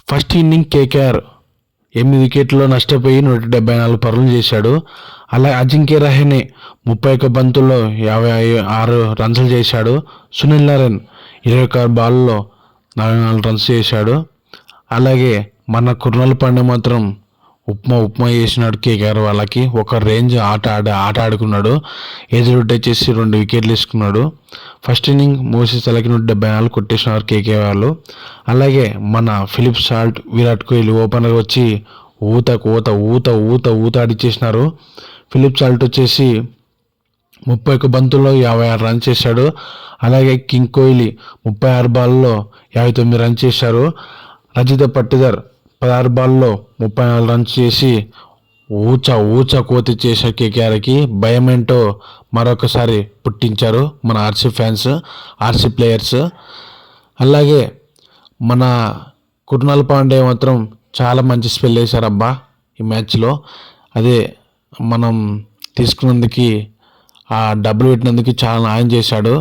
First inning KKR 8 వికెట్లలో నష్టపోయి 174 పరుగులు చేశాడు. అలా అజింక్య రహానే 31 బంతుల్లో 56 రన్స్ చేశాడు. సునీల్ నారాయణ్ 21 బాల్లో 44 రన్స్ చేశాడు. అలాగే మన కుర్నాల్ పాండ్యా మాత్రం ఉప్మా చేసినాడు కేకేఆర్ వాళ్ళకి. ఒక రేంజ్ ఆట ఆడుకున్నాడు. ఏజ్డ్ వచ్చేసి 2 వికెట్లు తీసుకున్నాడు. ఫస్ట్ ఇన్నింగ్ మోసీ తలకి 174 కొట్టేసినారు కేకేఆర్ వాళ్ళు. అలాగే మన Philip Salt, Virat Kohli opener వచ్చి ఊత ఆడిచ్చేసినారు. ఫిలిప్ సాల్ట్ వచ్చేసి 31 బంతుల్లో 56 రన్స్ చేశాడు. అలాగే కింగ్ కోహ్లీ 36 బాల్లో 59 రన్స్ చేశారు. రజిత పట్టిదర్ 16 బాల్లో 34 రన్స్ చేసి కోతి చేశారు కేకేఆర్కి. భయమేంటో మరొకసారి పుట్టించారు మన ఆర్సీ ఫ్యాన్స్, ఆర్సీ ప్లేయర్స్. అలాగే మన కుర్నాల్ పాండ్యా మాత్రం చాలా మంచి స్పెల్ వేశారబ్బా ఈ మ్యాచ్లో. అదే మనం తీసుకున్నందుకు, ఆ డబ్బులు పెట్టినందుకు చాలా న్యాయం చేశాడు.